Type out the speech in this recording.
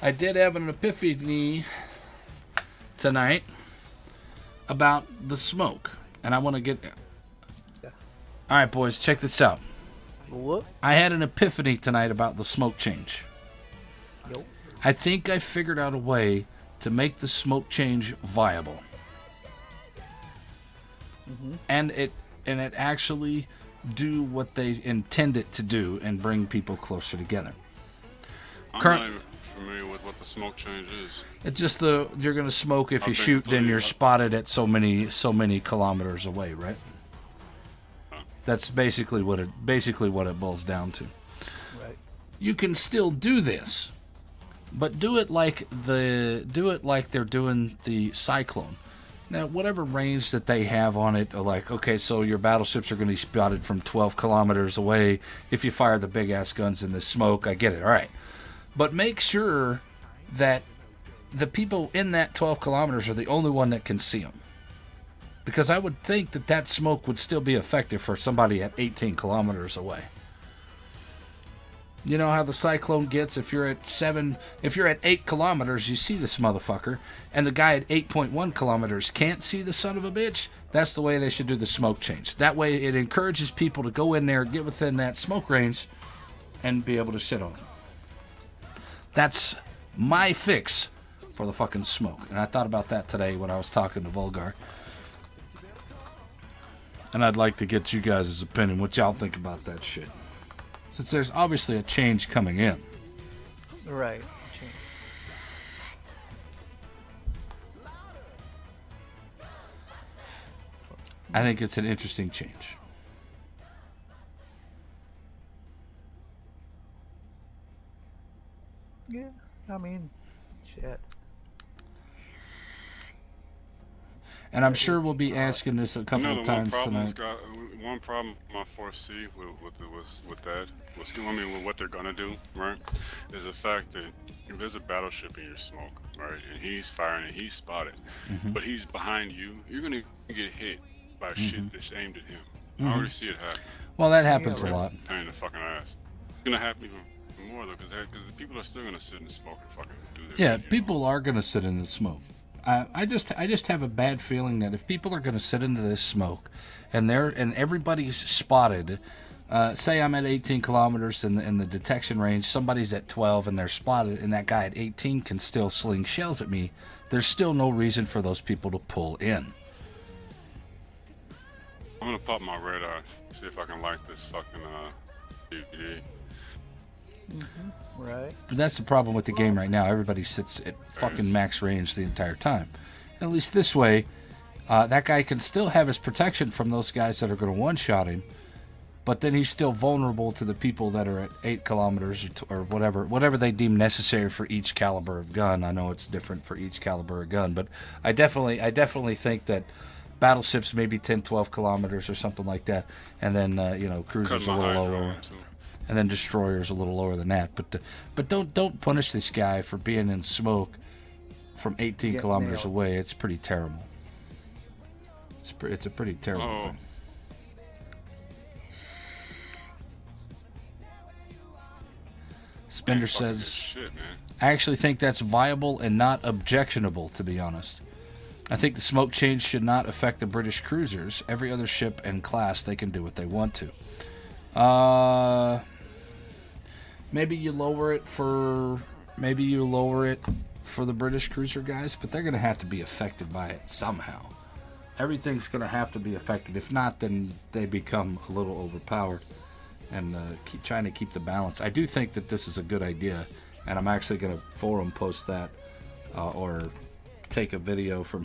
I did have an epiphany tonight about the smoke, and I want to get. Yeah. All right, boys, check this out. What? I had an epiphany tonight about the smoke change. Nope. I think I figured out a way to make the smoke change viable, and it actually do what they intend it to do and bring people closer together. I'm not even familiar with what the smoke change is. It's just you're gonna smoke if you Okay, shoot, then you're please. spotted at so many kilometers away, right? That's basically what it boils down to. Right. You can still do this, but do it like they're doing the Cyclone. Now, whatever range that they have on it, like, okay, so your battleships are going to be spotted from 12 kilometers away if you fire the big-ass guns in the smoke. I get it, all right. But make sure that the people in that 12 kilometers are the only one that can see them. Because I would think that smoke would still be effective for somebody at 18 kilometers away. You know how the Cyclone gets if you're at 8 kilometers, you see this motherfucker, and the guy at 8.1 kilometers can't see the son of a bitch? That's the way they should do the smoke change. That way it encourages people to go in there, get within that smoke range, and be able to sit on it. That's my fix for the fucking smoke. And I thought about that today when I was talking to Volgar. And I'd like to get you guys' opinion, what y'all think about that shit. Since there's obviously a change coming in. Right. I think it's an interesting change. Yeah. I mean, shit. And I'm sure we'll be asking this a couple of times tonight. One problem I foresee with what they're gonna do, right, is the fact that if there's a battleship in your smoke, right, and he's firing and he's spotted, but he's behind you, you're gonna get hit by shit that's aimed at him. I already see it happen. Well, that happens a lot. Pain in the fucking ass. It's gonna happen even more though, because the people are still gonna sit in the smoke and fucking do their Yeah, thing, people are going to sit in the smoke. I just have a bad feeling that if people are going to sit into this smoke, and everybody's spotted, say I'm at 18 kilometers in the detection range, somebody's at 12 and they're spotted, and that guy at 18 can still sling shells at me. There's still no reason for those people to pull in. I'm gonna pop my radar, see if I can light this fucking DVD. Right. But that's the problem with the game right now. Everybody sits at fucking max range the entire time. At least this way, that guy can still have his protection from those guys that are going to one-shot him, but then he's still vulnerable to the people that are at 8 kilometers or whatever they deem necessary for each caliber of gun. I know it's different for each caliber of gun, but I definitely think that battleships maybe 10, 12 kilometers or something like that, and then cruisers a little lower. And then destroyers a little lower than that, but don't punish this guy for being in smoke from 18 kilometers nailed. away. It's pretty terrible. It's a pretty terrible thing. Spender says, shit, man. I actually think that's viable and not objectionable, to be honest. I think the smoke change should not affect the British cruisers. Every other ship and class, they can do what they want to. Maybe you lower it for the British cruiser guys, but they're going to have to be affected by it somehow. Everything's going to have to be affected. If not, then they become a little overpowered, and keep trying to keep the balance. I do think that this is a good idea, and I'm actually going to forum post that or take a video from